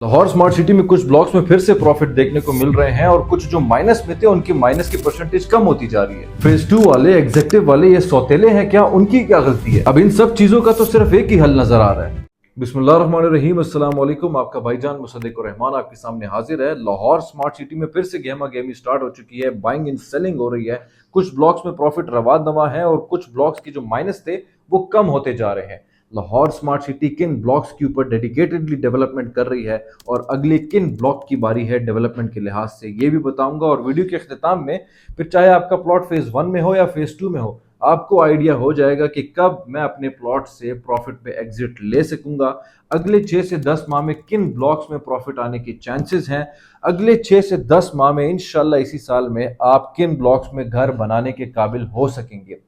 Lahore smart city में कुछ blocks में फिर से प्रॉफिट देखने को मिल रहे हैं और कुछ जो माइनस में थे उनकी माइनस की परसेंटेज कम होती जा रही है। फेज 2 वाले एग्जेक्टिव वाले ये सौतेले हैं क्या, उनकी क्या गलती है? अब इन सब चीजों का तो सिर्फ एक ही हल नजर आ रहा है। बिस्मिल्लाहिर्रहमानिर्रहीम, अस्सलाम वालेकुम। आपका भाईजान मुसद्दिक रहमान आपके सामने हाजिर है। लाहौर स्मार्ट सिटी में फिर से गेमा गेमी स्टार्ट हो चुकी है, बाइंग एंड सेलिंग हो रही है। कुछ ब्लॉक्स में प्रॉफिट रवा दवा है और कुछ ब्लॉक्स की जो माइनस थे वो कम होते जा रहे हैं। लाहौर स्मार्ट सिटी किन ब्लॉक्स के ऊपर डेडिकेटेडली डेवलपमेंट कर रही है और अगले किन ब्लॉक की बारी है डेवलपमेंट के लिहाज से, ये भी बताऊंगा। और वीडियो के अख्ताम में फिर चाहे आपका प्लॉट फेज 1 में हो या फेज 2 में हो, आपको आइडिया हो जाएगा कि कब मैं अपने प्लॉट से प्रॉफिट पे एग्जिट ले सकूंगा। अगले 6 से 10 माह में किन ब्लॉक्स में प्रॉफिट आने के चांसेस हैं। अगले 6 से 10 माह में इंशाल्लाह इसी साल में आप किन ब्लॉक्स में घर बनाने के काबिल हो सकेंगे।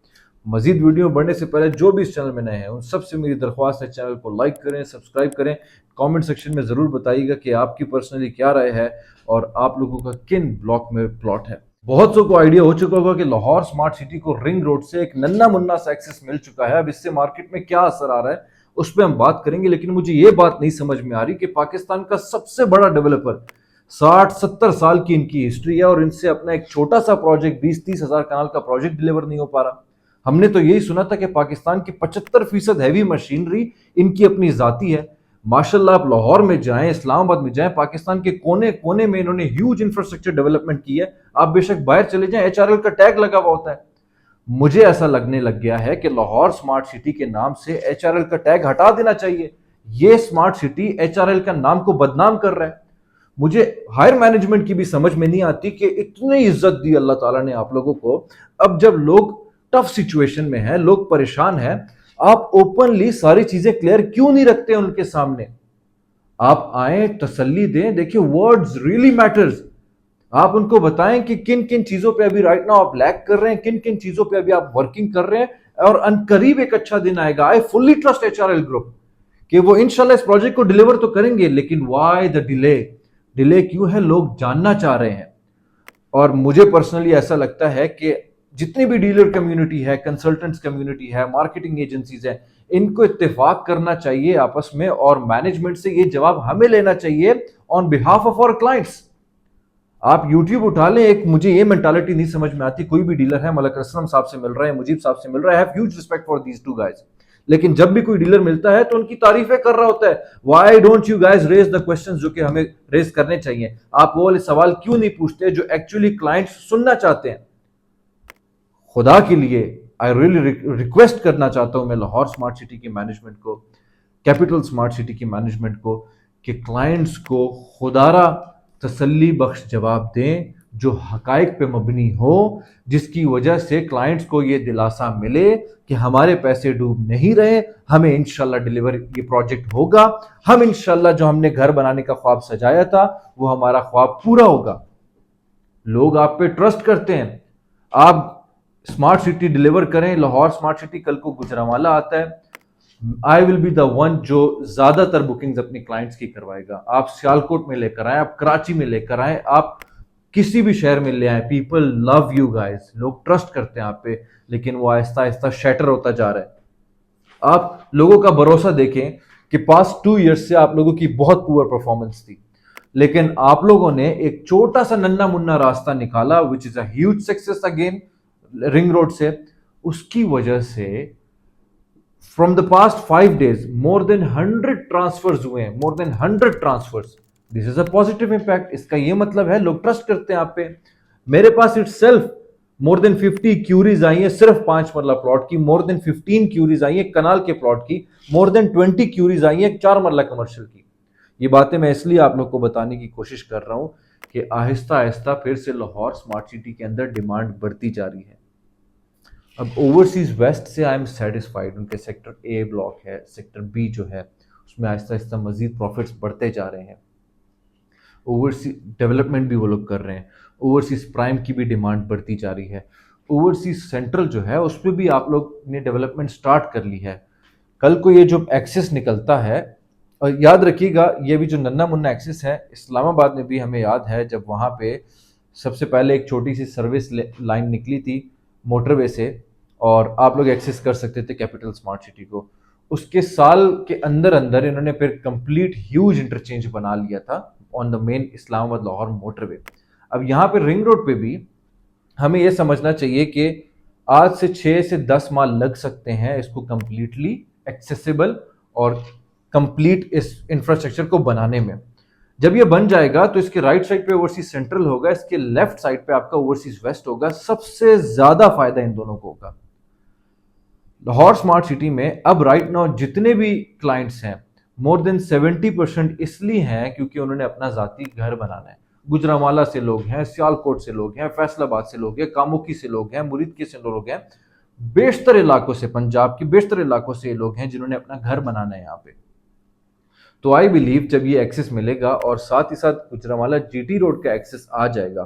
मजीद वीडियो बढ़ने से पहले जो भी इस चैनल में नए हैं उन सबसे मेरी दरख्वास्त है, चैनल को लाइक करें, सब्सक्राइब करें। कमेंट सेक्शन में ज़रूर बताइएगा कि आपकी पर्सनली क्या राय है और आप लोगों का किन ब्लॉक में प्लॉट है। बहुत सौ को आइडिया हो चुका होगा कि लाहौर स्मार्ट सिटी को रिंग रोड से एक नन्ना मुन्ना सा एक्सेस मिल चुका है। अब इससे मार्केट में क्या असर आ रहा है उस पर हम बात करेंगे, लेकिन मुझे ये बात नहीं समझ में आ रही कि पाकिस्तान का सबसे बड़ा डेवलपर 60-70 साल की इनकी हिस्ट्री है और इनसे अपना एक छोटा सा प्रोजेक्ट 20-30 हजार कनाल का प्रोजेक्ट डिलीवर नहीं हो पा रहा। हमने तो यही सुना था कि पाकिस्तान की 75% हैवी मशीनरी इनकी अपनी जाती है। माशाल्लाह आप लाहौर में जाएं, इस्लामाबाद में जाएं, पाकिस्तान के कोने कोने में इन्होंने ह्यूज इंफ्रास्ट्रक्चर डेवलपमेंट की है। आप बेशक बाहर चले जाएं, एचआरएल का टैग लगा हुआ होता है। मुझे ऐसा लगने लग गया है कि लाहौर स्मार्ट सिटी के नाम से एचआरएल का टैग हटा देना चाहिए। ये स्मार्ट सिटी एचआरएल का नाम को बदनाम कर रहा है। मुझे हायर मैनेजमेंट की भी समझ में नहीं आती कि इतनी इज्जत दी अल्लाह ताला ने आप लोगों को। अब जब लोग टफ सिचुएशन में है, लोग परेशान हैं, आप ओपनली सारी चीजें क्लियर क्यों नहीं रखते उनके सामने? आप आए, तसल्ली दें। देखिए, वर्ड्स रियली मैटर्स। आप उनको बताएं कि किन किन चीजों पे अभी राइट नाउ आप लैग कर रहे हैं, किन किन चीजों पे अभी आप वर्किंग कर रहे हैं, और अनकरीब एक अच्छा दिन आएगा। आई फुल्ली ट्रस्ट एचआरएल ग्रुप कि वो इंशाल्लाह इस प्रोजेक्ट को डिलीवर तो करेंगे, लेकिन व्हाई द डिले? डिले क्यों है, लोग जानना चाह रहे हैं। और मुझे पर्सनली ऐसा लगता है कि जितनी भी डीलर कम्युनिटी है, कंसल्टेंट्स कम्युनिटी है, मार्केटिंग एजेंसीज है, इनको इत्तेफाक करना चाहिए आपस में और मैनेजमेंट से ये जवाब हमें लेना चाहिए on behalf of our clients. आप यूट्यूब उठा लें, एक मुझे ये मेंटालिटी नहीं समझ में आती। कोई भी डीलर है, मलक असलम साहब से मिल रहा है, मुजीब साहब से मिल रहा है, have huge respect for these two guys, लेकिन जब भी कोई डीलर मिलता है तो उनकी तारीफें कर रहा होता है। Why don't you guys raise the questions जो कि हमें रेज करने चाहिए? आप वो वाले सवाल क्यों नहीं पूछते जो एक्चुअली क्लाइंट्स सुनना चाहते हैं? खुदा के लिए आई रियली रिक्वेस्ट करना चाहता हूं मैं लाहौर स्मार्ट सिटी की मैनेजमेंट को, कैपिटल स्मार्ट सिटी की मैनेजमेंट को, कि क्लाइंट्स को खुदारा तसल्ली बख्श जवाब दें जो हकाइक पे मबनी हो, जिसकी वजह से क्लाइंट्स को ये दिलासा मिले कि हमारे पैसे डूब नहीं रहे, हमें इंशाल्लाह डिलीवर ये प्रोजेक्ट होगा, हम इंशाल्लाह जो हमने घर बनाने का ख्वाब सजाया था वो हमारा ख्वाब पूरा होगा। लोग आप पे ट्रस्ट करते हैं। आप स्मार्ट सिटी डिलीवर करें, लाहौर स्मार्ट सिटी कल को गुजरांवाला आता है, I will be the one जो ज्यादातर बुकिंग्स अपनी क्लाइंट्स की करवाएगा। आप सियालकोट में लेकर आए, आप कराची में लेकर आए, आप किसी भी शहर में ले आए, पीपल लव यू गाइस, लोग ट्रस्ट करते हैं आप पे, लेकिन वो आहिस्ता आहिस्ता शैटर होता जा रहा है। आप लोगों का भरोसा देखें कि पास्ट 2 ईयर्स से आप लोगों की बहुत पुअर परफॉर्मेंस थी, लेकिन आप लोगों ने एक छोटा सा नन्ना मुन्ना रास्ता निकाला which is a huge success again, ring road से। उसकी वजह से from the past 5 days more than 100 transfers हुए हैं, more than 100 transfers. This is a positive impact. इसका ये मतलब है लोग ट्रस्ट करते हैं आप पे। मेरे पास itself more than 50 queries आई है सिर्फ 5 मरला प्लॉट की, मोर देन 15 क्यूरीज आई है कनाल के प्लॉट की, मोर देन 20 क्यूरीज आई है 4 मरला कमर्शियल की। ये बातें मैं इसलिए आप लोग को बताने की कोशिश कर रहा हूं कि आहिस्ता आहिस्ता फिर से लाहौर स्मार्ट सिटी के अंदर डिमांड बढ़ती जा रही है। अब ओवरसीज वेस्ट से आई एम सेटिस्फाइड, उनके सेक्टर ए ब्लॉक है, सेक्टर बी जो है उसमें आहिस्ता आहिस्ता मजीद प्रॉफिट्स बढ़ते जा रहे हैं। ओवरसीज डेवलपमेंट भी वो लोग कर रहे हैं, ओवरसीज प्राइम की भी डिमांड बढ़ती जा रही है। ओवरसीज सेंट्रल जो है उस पर भी आप लोग ने डेवलपमेंट स्टार्ट कर ली है। कल को ये जो एक्सेस निकलता है, और याद रखिएगा ये भी जो नन्ना मुन्ना एक्सेस है, इस्लामाबाद में भी हमें याद है जब वहाँ पे सबसे पहले एक छोटी सी सर्विस लाइन निकली थी मोटरवे से और आप लोग एक्सेस कर सकते थे कैपिटल स्मार्ट सिटी को। उसके साल के अंदर अंदर इन्होंने फिर कंप्लीट ह्यूज इंटरचेंज बना लिया था on the main Islamabad Lahore motorway. अब यहाँ पे रिंग रोड पे भी हमें यह समझना चाहिए कि आज से 6 से 10 माह लग सकते हैं इसको कंप्लीटली एक्सेसिबल और कंप्लीट इस इंफ्रास्ट्रक्चर को बनाने में। जब ये बन जाएगा तो इसके राइट साइड पे ओवरसीज सेंट्रल होगा, इसके लेफ्ट साइड पे आपका ओवरसीज वेस्ट होगा। सबसे ज्यादा फायदा इन दोनों को होगा। लाहौर स्मार्ट सिटी में अब राइट नाउ जितने भी क्लाइंट्स हैं मोर देन 70% इसलिए हैं क्योंकि उन्होंने अपना जाती घर बनाना है। गुजरावाला से लोग हैं, सियालकोट से लोग हैं, फैसलाबाद से लोग हैं, कामुकी से लोग हैं, मुरीदकी से लोग हैं, बेशतर इलाकों से, पंजाब के बेशतर इलाकों से लोग हैं जिन्होंने अपना घर बनाना है यहाँ पे। तो आई बिलीव जब ये एक्सेस मिलेगा और साथ ही साथ गुजरावाला जीटी रोड का एक्सेस आ जाएगा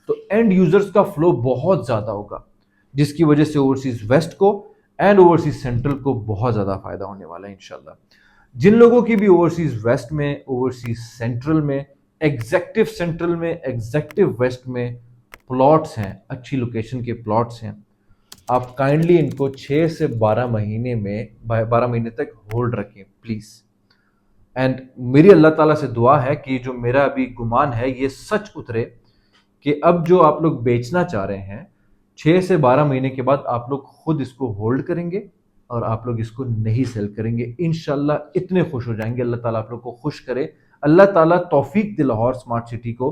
तो एंड यूजर्स का फ्लो बहुत ज्यादा होगा, जिसकी वजह से ओवरसीज वेस्ट को एंड ओवरसीज सेंट्रल को बहुत ज्यादा फायदा होने वाला है इंशाल्लाह। जिन लोगों की भी ओवरसीज वेस्ट में, ओवरसीज सेंट्रल में, एग्जेक्टिव सेंट्रल में, एग्जेक्टिव वेस्ट में प्लॉट्स हैं, अच्छी लोकेशन के प्लॉट्स हैं, आप काइंडली इनको 6 से 12 महीने में 12 महीने तक होल्ड रखें प्लीज। एंड मेरी अल्लाह ताला से दुआ है कि जो मेरा अभी गुमान है ये सच उतरे कि अब जो आप लोग बेचना चाह रहे हैं 6 से 12 महीने के बाद आप लोग खुद इसको होल्ड करेंगे और आप लोग इसको नहीं सेल करेंगे। इंशाल्लाह इतने खुश हो जाएंगे, अल्लाह ताला आप लोग को खुश करे। अल्लाह ताला तौफीक दे लाहौर स्मार्ट सिटी को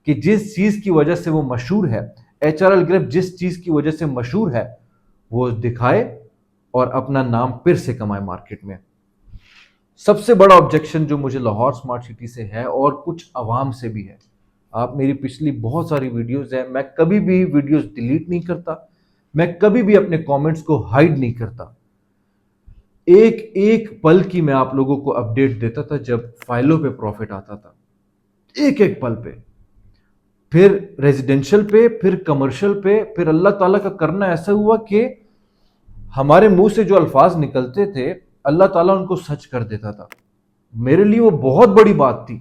कि जिस चीज़ की वजह से वो मशहूर है, HRL ग्रुप जिस चीज़ की वजह से मशहूर है वो दिखाए और अपना नाम फिर से कमाए मार्केट में। सबसे बड़ा ऑब्जेक्शन जो मुझे लाहौर स्मार्ट सिटी से है और कुछ अवाम से भी है, आप मेरी पिछली बहुत सारी वीडियोस हैं, मैं कभी भी वीडियोस डिलीट नहीं करता, मैं कभी भी अपने कमेंट्स को हाइड नहीं करता। एक एक पल की मैं आप लोगों को अपडेट देता था जब फाइलों पे प्रॉफिट आता था, एक एक पल पे, फिर रेजिडेंशियल पे, फिर कमर्शियल पे, फिर अल्लाह ताला का करना ऐसा हुआ कि हमारे मुंह से जो अल्फाज निकलते थे अल्लाह ताला उनको सच कर देता था। मेरे लिए वो बहुत बड़ी बात थी,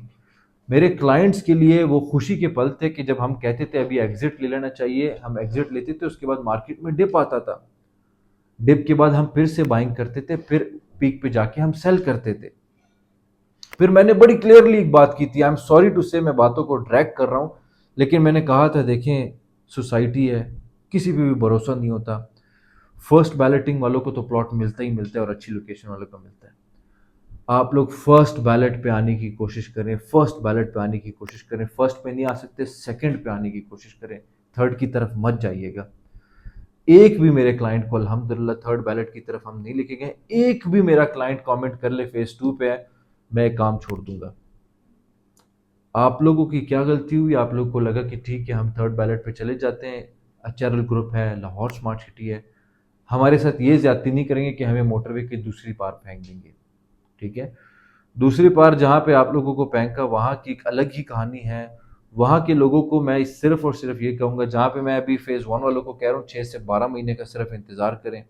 मेरे क्लाइंट्स के लिए वो खुशी के पल थे कि जब हम कहते थे अभी एग्जिट ले लेना चाहिए, हम एग्जिट लेते थे, उसके बाद मार्केट में डिप आता था, डिप के बाद हम फिर से बाइंग करते थे, फिर पीक पे जाके हम सेल करते थे। फिर मैंने बड़ी क्लियरली एक बात की थी, आई एम सॉरी टू से मैं बातों को ड्रैग कर रहा हूं, लेकिन मैंने कहा था देखें सोसाइटी है, किसी पे भी भरोसा नहीं होता। फर्स्ट बैलेटिंग वालों को तो प्लॉट मिलता ही मिलता है और अच्छी लोकेशन वालों को मिलता है। आप लोग फर्स्ट बैलेट पे आने की कोशिश करें, फर्स्ट बैलेट पे आने की कोशिश करें, फर्स्ट पे नहीं आ सकते सेकंड पे आने की कोशिश करें, थर्ड की तरफ मत जाइएगा। एक भी मेरे क्लाइंट को अल्हम्दुलिल्लाह थर्ड बैलेट की तरफ हम नहीं लेके गए। एक भी मेरा क्लाइंट कमेंट कर ले फेज 2 पे है, मैं काम छोड़ दूंगा। आप लोगों की क्या गलती हुई, आप लोगों को लगा कि ठीक है हम थर्ड बैलेट पे चले जाते हैं, HRL ग्रुप है, लाहौर स्मार्ट सिटी है, हमारे साथ ये ज्यादती नहीं करेंगे कि हमें मोटरवे की दूसरी पार फेंक देंगे। ठीक है, दूसरी पार जहाँ पे आप लोगों को फेंका वहाँ की एक अलग ही कहानी है। वहाँ के लोगों को मैं सिर्फ और सिर्फ ये कहूँगा, जहाँ पे मैं अभी फेज़ 1 वालों को कह रहा हूँ 6 से 12 महीने का सिर्फ इंतज़ार करें,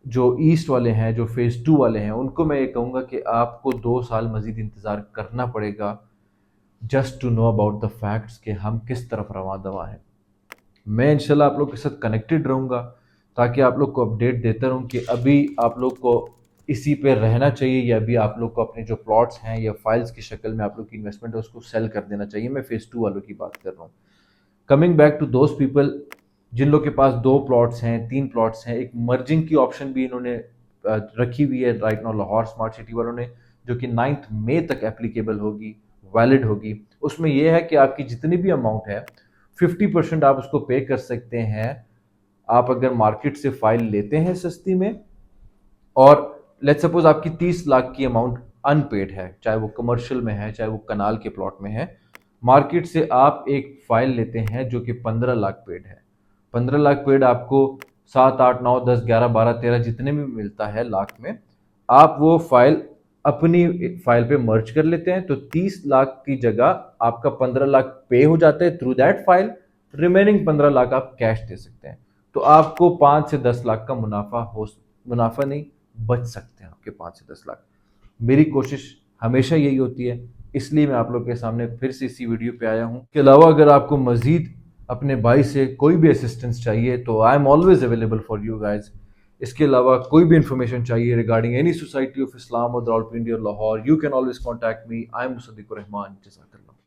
जो ईस्ट वाले हैं, जो फेज़ 2 वाले हैं, उनको मैं ये कहूँगा कि आपको 2 साल मज़ीद इंतज़ार करना पड़ेगा just to know about the facts कि हम किस तरफ रवा दवा हैं। मैं इंशाल्लाह आप लोग के साथ कनेक्टेड रहूँगा ताकि आप लोग को अपडेट देता रहूँ कि अभी आप लोग को इसी पे रहना चाहिए या अभी आप लोग को अपने जो प्लॉट्स हैं या फाइल्स की शक्ल में आप लोग की इन्वेस्टमेंट है उसको सेल कर देना चाहिए। मैं फेज़ 2 वालों की बात कर रहा हूँ। Coming back to those people जिन लोग के पास 2 प्लॉट्स हैं, 3 प्लॉट्स हैं, एक मर्जिंग की ऑप्शन भी इन्होंने रखी हुई है right now Lahore smart city वालों ने, जो कि 9 मई तक एप्लीकेबल होगी, वैलिड होगी। उसमें यह है कि आपकी जितनी भी अमाउंट है 50% आप उसको पे कर सकते हैं आप अगर मार्केट से फाइल लेते हैं सस्ती में, और लेट्स सपोज आपकी 30 लाख की अमाउंट अनपेड है, चाहे वो कमर्शियल में है चाहे वो कनाल के प्लॉट में है, मार्केट से आप एक फाइल लेते हैं जो कि 15 लाख पेड है। 15 लाख पेड आपको 7, 8, 9, 10, 11, 12, 13 जितने भी मिलता है लाख में, आप वो फाइल अपनी फाइल पे मर्ज कर लेते हैं, तो 30 लाख की जगह आपका 15 लाख पे हो जाता है through that file, remaining 15 lakh आप कैश दे सकते हैं। तो आपको 5 से 10 लाख का मुनाफा नहीं बच सकते हैं आपके 5 से 10 लाख। मेरी कोशिश हमेशा यही होती है, इसलिए मैं आप लोग के सामने फिर से इसी वीडियो पे आया हूँ। इसके अलावा अगर आपको मजीद अपने भाई से कोई भी असिस्टेंस चाहिए तो I am always available for you guys. इसके अलावा कोई भी इंफॉर्मेशन चाहिए regarding any society of Islam और रावलपिंडी और Lahore, you can always contact me. I am Musaddiqur Rahman. जज़ाकल्लाह।